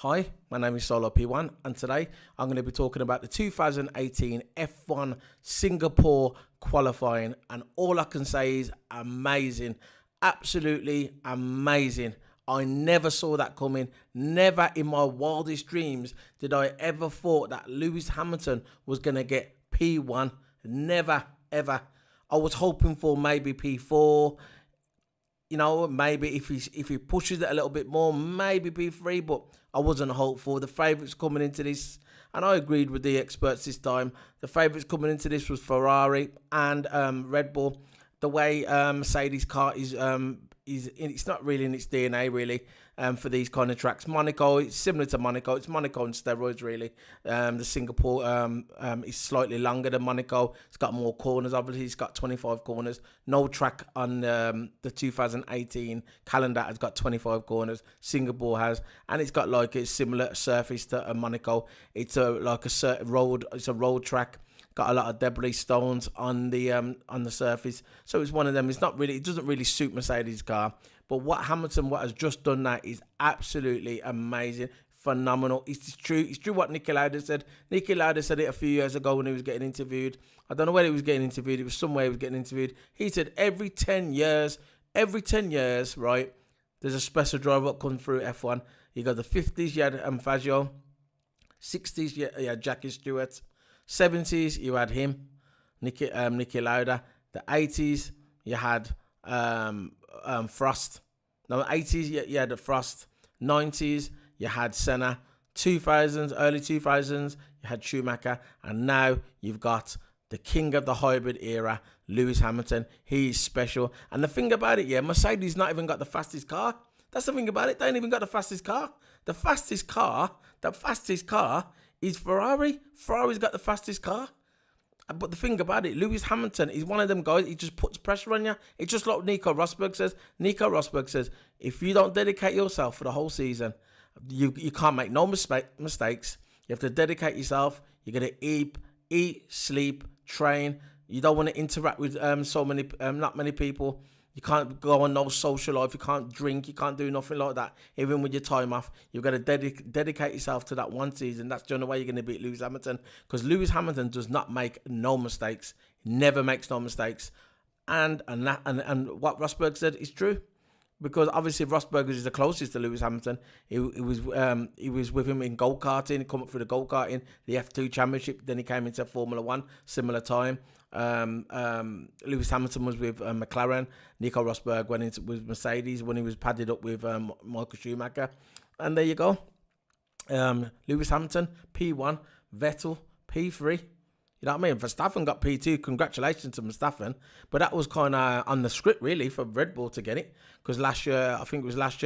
Hi, my name is Solo P1 and today I'm going to be talking about the 2018 F1 Singapore qualifying, and all I can say is amazing, absolutely amazing. I never saw that coming. Never in my wildest dreams did I ever thought that Lewis Hamilton was going to get P1. Never, ever. I was hoping for maybe P4. Maybe if he pushes it a little bit more, maybe P3, but I wasn't hopeful. The favourites coming into this, and I agreed with the experts this time, the favourites coming into this was Ferrari and Red Bull. The way Mercedes car is it's not really in its DNA really for these kind of tracks. Monaco, it's similar to Monaco. It's Monaco on steroids really. The Singapore is slightly longer than Monaco. It's got more corners. Obviously, it's got 25 corners. No track on the 2018 calendar has got 25 corners. Singapore has, and it's got like a similar surface to Monaco. It's like a road. It's a road track. Got a lot of debris stones on the surface, so it's one of them. It's not really, it doesn't really suit Mercedes' car. But what has just done that is absolutely amazing, phenomenal. It's true. It's true what Niki Lauda said. Niki Lauda said it a few years ago when he was getting interviewed. I don't know where he was getting interviewed. It was somewhere he was getting interviewed. He said every 10 years, right, there's a special driver that comes through F1. You got the 50s, you had Fangio. 60s, you had Jackie Stewart. 70s, you had him, Niki Lauda. The 80s, you had Frost. No, 80s, you had Frost. 90s, you had Senna. 2000s, early 2000s, you had Schumacher. And now you've got the king of the hybrid era, Lewis Hamilton. He's special. And the thing about it, Mercedes not even got the fastest car. That's the thing about it. They ain't even got the fastest car. The fastest car is Ferrari. Ferrari's got the fastest car. But the thing about it, Lewis Hamilton is one of them guys, he just puts pressure on you. It's just like Nico Rosberg says. Nico Rosberg says, if you don't dedicate yourself for the whole season, you can't make no mistakes. You have to dedicate yourself. You're going to eat, sleep, train. You don't want to interact with not many people. You can't go on no social life. You can't drink. You can't do nothing like that. Even with your time off, you've got to dedicate yourself to that one season. That's the only way you're going to beat Lewis Hamilton. Because Lewis Hamilton does not make no mistakes. He never makes no mistakes. And what Rosberg said is true. Because obviously Rosberg is the closest to Lewis Hamilton. He was with him in go-karting. He came up through the go-karting, the F2 Championship. Then he came into Formula One, similar time. Lewis Hamilton was with McLaren. Nico Rosberg went into with Mercedes when he was padded up with Michael Schumacher. And there you go. Lewis Hamilton, P1. Vettel, P3. You know what I mean? Verstappen got P2. Congratulations to Verstappen. But that was kind of on the script, really, for Red Bull to get it. Because last year,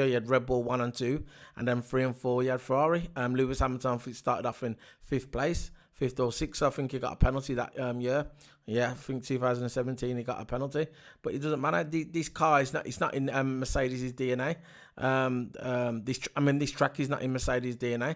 you had Red Bull 1 and 2. And then 3 and 4, you had Ferrari. Lewis Hamilton started off in 5th place. 5th or 6th, I think he got a penalty that year. Yeah, I think 2017 he got a penalty. But it doesn't matter. This car, it's not in Mercedes' DNA. This track is not in Mercedes' DNA.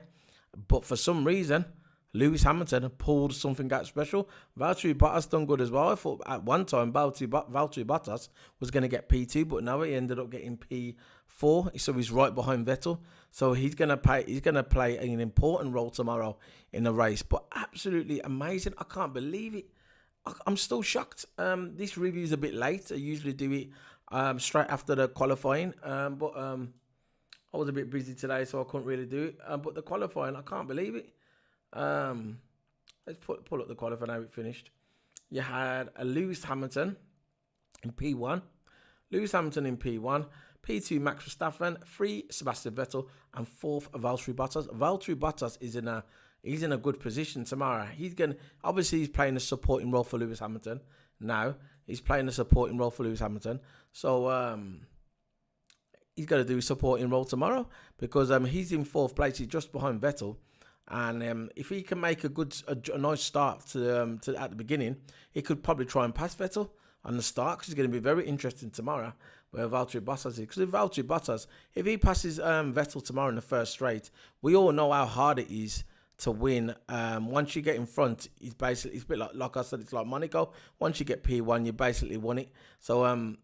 But for some reason, Lewis Hamilton pulled something out special. Valtteri Bottas done good as well. I thought at one time Valtteri Bottas was going to get P2, but now he ended up getting P4. So he's right behind Vettel. So he's going to play an important role tomorrow in the race. But absolutely amazing. I can't believe it. I'm still shocked. This review is a bit late. I usually do it straight after the qualifying. But I was a bit busy today, so I couldn't really do it. But the qualifying, I can't believe it. Let's pull up the qualifying how it finished. You had a Lewis Hamilton in P1. Lewis Hamilton in P1. P2 Max Verstappen. 3 Sebastian Vettel. And 4th Valtteri Bottas. Valtteri Bottas is he's in a good position tomorrow. He's playing a supporting role for Lewis Hamilton. Now he's playing a supporting role for Lewis Hamilton. So he's got to do a supporting role tomorrow because he's in 4th place. He's just behind Vettel. And if he can make a nice start to at the beginning, he could probably try and pass Vettel on the start because it's going to be very interesting tomorrow where Valtteri Bottas is. Because if Valtteri Bottas, if he passes Vettel tomorrow in the first straight, we all know how hard it is to win. Once you get in front, it's a bit like I said, it's like Monaco. Once you get P1, you basically won it. So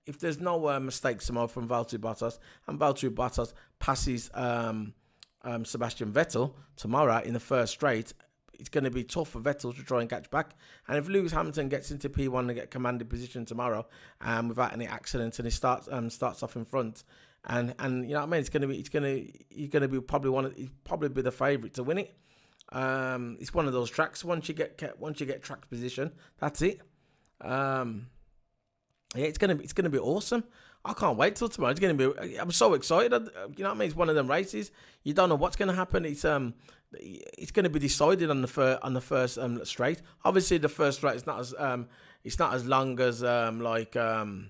if there's no mistakes tomorrow from Valtteri Bottas and Valtteri Bottas passes Sebastian Vettel tomorrow in the first straight, it's going to be tough for Vettel to try and catch back. And if Lewis Hamilton gets into P1 and get commanding position tomorrow, without any accidents, and he starts off in front, and you know what I mean, he's going to be probably be the favourite to win it. It's one of those tracks. Once you get track position, that's it. Yeah, it's gonna be awesome. I can't wait till tomorrow. I'm so excited. You know what I mean? It's one of them races. You don't know what's gonna happen. It's gonna be decided on the first straight. Obviously, the first straight is not as long as the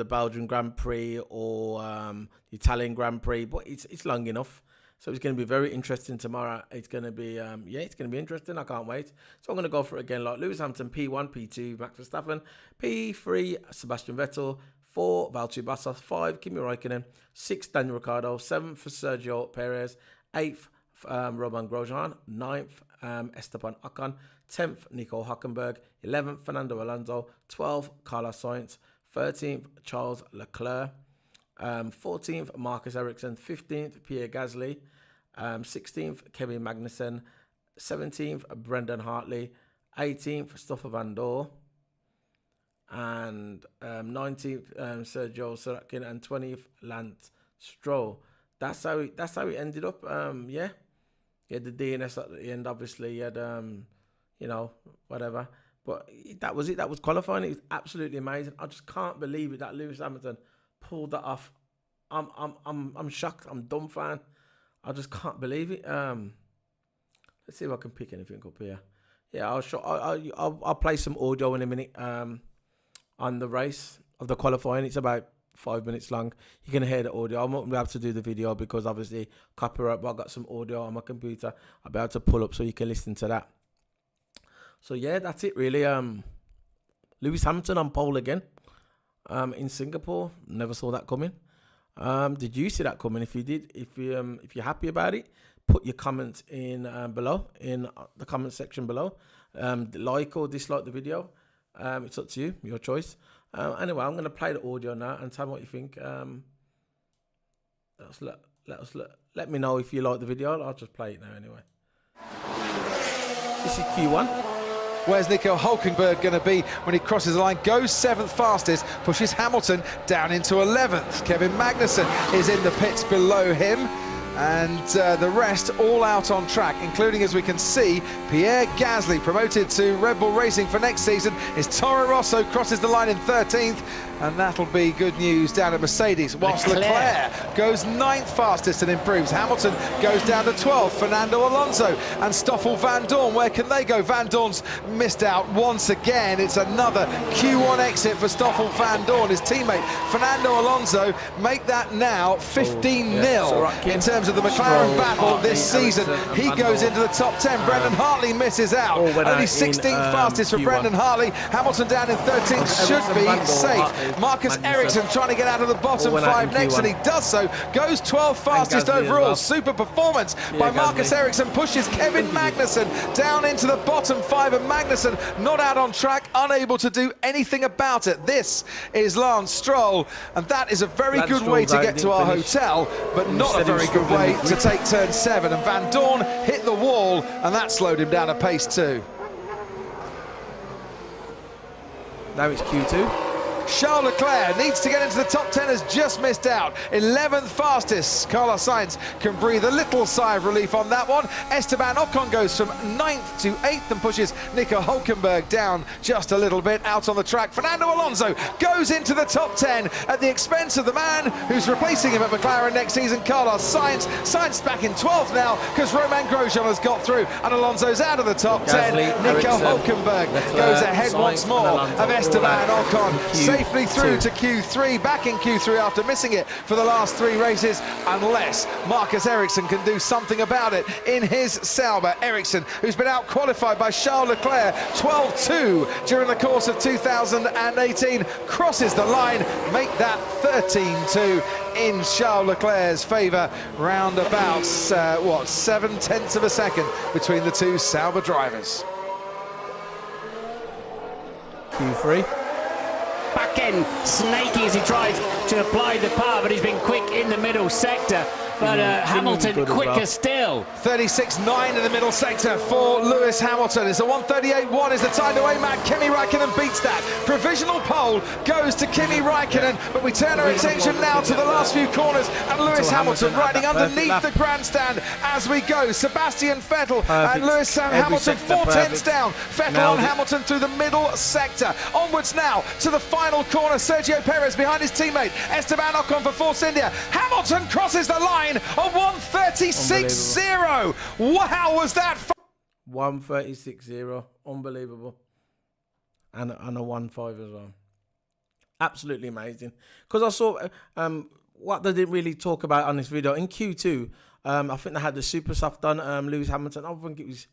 Belgian Grand Prix or the Italian Grand Prix, but it's long enough. So it's going to be very interesting tomorrow. It's going to be, it's going to be interesting. I can't wait. So I'm going to go for it again. Like Lewis Hamilton, P1, P2, Max Verstappen, P3, Sebastian Vettel, 4, Valtteri Bottas, 5, Kimi Raikkonen, 6, Daniel Ricciardo, 7 for Sergio Perez, 8th, Romain Grosjean, 9th, Esteban Ocon, 10th, Nico Hülkenberg, 11th, Fernando Alonso, 12th, Carlos Sainz, 13th, Charles Leclerc, 14th, Marcus Ericsson, 15th, Pierre Gasly, 16th, Kevin Magnussen, 17th, Brendan Hartley, 18th, Stoffel Van Dorn, and 19th, Sergio Sarakin, and 20th, Lance Stroll. That's how it ended up. Yeah, the DNS at the end. Obviously, he had whatever. But that was it. That was qualifying. It was absolutely amazing. I just can't believe it that Lewis Hamilton pulled that off. I'm shocked. I'm dumbfounded. I just can't believe it. Let's see if I can pick anything up here. Yeah, I'll play some audio in a minute. On the race of the qualifying, it's about 5 minutes long. You can hear the audio. I won't be able to do the video because obviously copyright. But I got some audio on my computer. I'll be able to pull up so you can listen to that. So yeah, that's it really. Lewis Hamilton on pole again. In Singapore, never saw that coming. Did you see that coming? If you did, if you're happy about it, put your comments in below in the comment section below. Like or dislike the video. It's up to you, your choice. Anyway, I'm going to play the audio now and tell me what you think. Let me know if you like the video. I'll just play it now anyway. This is Q1. Where's Nico Hülkenberg going to be when he crosses the line? Goes 7th fastest, pushes Hamilton down into 11th. Kevin Magnussen is in the pits below him. And the rest all out on track, including, as we can see, Pierre Gasly, promoted to Red Bull Racing for next season, is Toro Rosso, crosses the line in 13th, and that'll be good news down at Mercedes, whilst Leclerc goes 9th fastest and improves. Hamilton goes down to 12th, Fernando Alonso and Stoffel Van Dorn. Where can they go? Van Dorn's missed out once again. It's another Q1 exit for Stoffel Van Dorn. His teammate Fernando Alonso make that now 15-0 in terms of the McLaren battle this season. He goes into the top 10. Brendan Hartley misses out. Only 16th fastest for Brendan Hartley. Hamilton down in 13th, should be safe. Marcus Ericsson trying to get out of the bottom 5 next, and he does so. Goes 12th fastest overall. Super performance by Marcus Ericsson. Pushes Kevin Magnussen down into the bottom 5, and Magnussen not out on track, unable to do anything about it. This is Lance Stroll, and that is a very good way to get to our hotel, but not a very good way to take turn 7. And Van Dorn hit the wall, and that slowed him down a pace too. Now it's Q2. Charles Leclerc needs to get into the top 10, has just missed out. 11th fastest. Carlos Sainz can breathe a little sigh of relief on that one. Esteban Ocon goes from 9th to 8th and pushes Nico Hülkenberg down just a little bit out on the track. Fernando Alonso goes into the top 10 at the expense of the man who's replacing him at McLaren next season, Carlos Sainz. Sainz back in 12th now because Romain Grosjean has got through, and Alonso's out of the top 10. Nico Hülkenberg goes ahead once more of Esteban Ocon. Safely through to Q3, back in Q3 after missing it for the last 3 races, unless Marcus Ericsson can do something about it in his Sauber. Ericsson, who's been out-qualified by Charles Leclerc 12-2 during the course of 2018, crosses the line, make that 13-2 in Charles Leclerc's favour, round about, 7/10 of a second between the two Sauber drivers. Q3. Back end, snaky as he tries to apply the power, but he's been quick in the middle sector. but Hamilton quicker well. still. 36.9 in the middle sector for Lewis Hamilton. It's a 1:38.1 is the time away. Matt Kimi Raikkonen beats that. Provisional pole goes to Kimi Raikkonen, but we turn our attention now to the last few corners and Lewis Hamilton riding underneath the grandstand as we go. Sebastian Vettel and Lewis Hamilton 4/10 down. Vettel on Hamilton through the middle sector. Onwards now to the final corner. Sergio Perez behind his teammate Esteban Ocon for Force India. Hamilton crosses the line of 1:36.0. Wow, was that 1:36.0, unbelievable, and a 1:5 as well. Absolutely amazing. Because I saw what they didn't really talk about on this video in Q2. I think they had the super soft on Lewis Hamilton. I think it was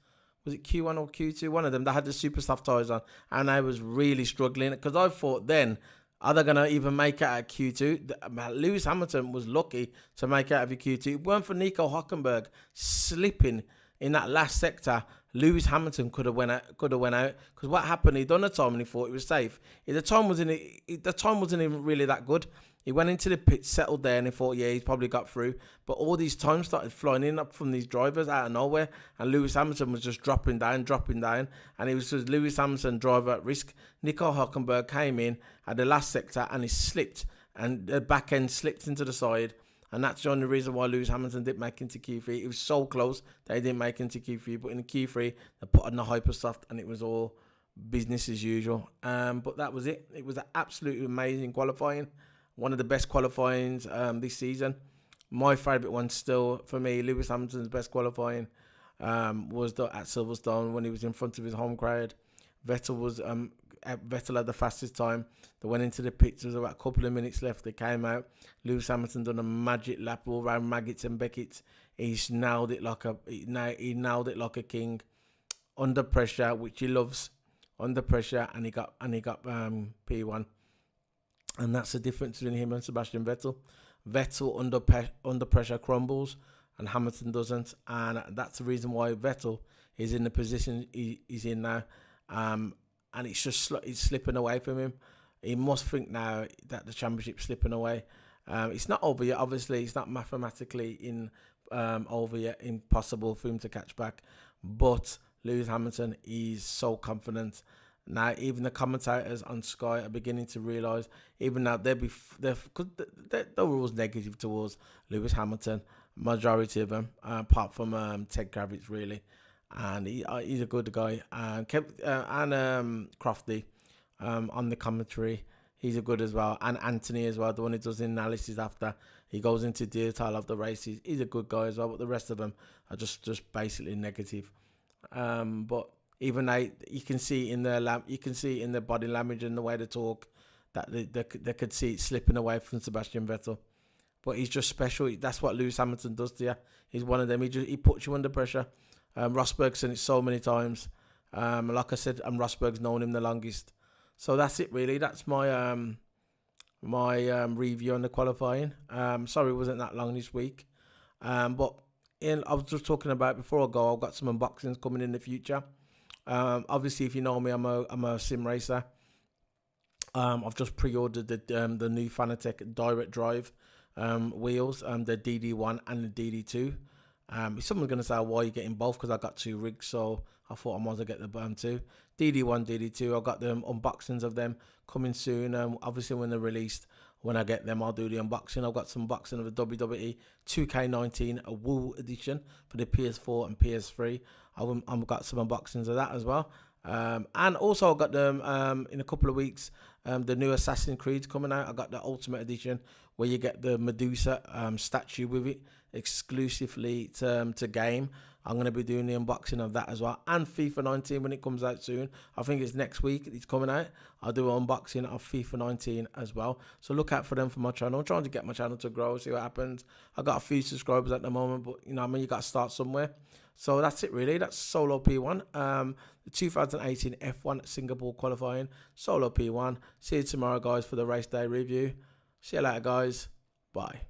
it Q1 or Q2? One of them. They had the super soft tyres on, and I was really struggling because I thought then, are they going to even make it out of Q2? Lewis Hamilton was lucky to make it out of Q2. If it weren't for Nico Hülkenberg slipping in that last sector, Lewis Hamilton could have went out. Because what happened? He done a time and he thought it was safe. The time wasn't even really that good. He went into the pit, settled there, and he thought, yeah, he's probably got through. But all these times started flying in up from these drivers out of nowhere, and Lewis Hamilton was just dropping down, and it was just Lewis Hamilton driver at risk. Nico Hülkenberg came in at the last sector, and he slipped, and the back end slipped into the side, and that's the only reason why Lewis Hamilton didn't make into Q3. It was so close that he didn't make into Q3, but in Q3, they put on the hypersoft, and it was all business as usual. But that was it. It was an absolutely amazing qualifying. One of the best qualifyings this season. My favourite one still, for me, Lewis Hamilton's best qualifying was at Silverstone when he was in front of his home crowd. Vettel had the fastest time. They went into the pits. There was about a couple of minutes left. They came out. Lewis Hamilton done a magic lap all around Maggots and Beckett's. He nailed it like a king. Under pressure, which he loves. Under pressure, and he got P1. And that's the difference between him and Sebastian Vettel. Vettel under pressure crumbles, and Hamilton doesn't. And that's the reason why Vettel is in the position he's in now. And it's just it's slipping away from him. He must think now that the championship's slipping away. It's not over yet. Obviously, it's not mathematically over yet. Impossible for him to catch back. But Lewis Hamilton is so confident. Now, even the commentators on Sky are beginning to realise, even now, the rules negative towards Lewis Hamilton, majority of them, apart from Ted Kravitz, really. And he's a good guy. And Crofty on the commentary, he's a good as well. And Anthony as well, the one who does the analysis after. He goes into detail of the races. He's a good guy as well, but the rest of them are just basically negative. But even you can see in their body language and the way they talk that they could see it slipping away from Sebastian Vettel. But he's just special. That's what Lewis Hamilton does to you. He's one of them. He puts you under pressure. Rosberg's said it so many times. Like I said, Rosberg's known him the longest. So that's it really. That's my review on the qualifying. Sorry it wasn't that long this week. But I was just talking about before I go, I've got some unboxings coming in the future. Obviously, if you know me, I'm a sim racer. I've just pre-ordered the new Fanatec Direct Drive wheels, the DD1 and the DD2. Someone's going to say, why are you getting both? Because I got two rigs, so I thought I might as well get the two. DD1, DD2, I've got the unboxings of them coming soon. Obviously, when they're released, when I get them, I'll do the unboxing. I've got some unboxing of the WWE 2K19 a Wool edition for the PS4 and PS3. I've got some unboxings of that as well. And also I've got them in a couple of weeks, the new Assassin's Creed coming out. I got the Ultimate Edition where you get the Medusa statue with it exclusively to game. I'm going to be doing the unboxing of that as well. And FIFA 19 when it comes out soon. I think it's next week it's coming out. I'll do an unboxing of FIFA 19 as well. So look out for them for my channel. I'm trying to get my channel to grow, see what happens. I've got a few subscribers at the moment, but you know what I mean, you got to start somewhere. So that's it really. That's Solo P1. The 2018 F1 Singapore qualifying. Solo P1. See you tomorrow, guys, for the race day review. See you later, guys. Bye.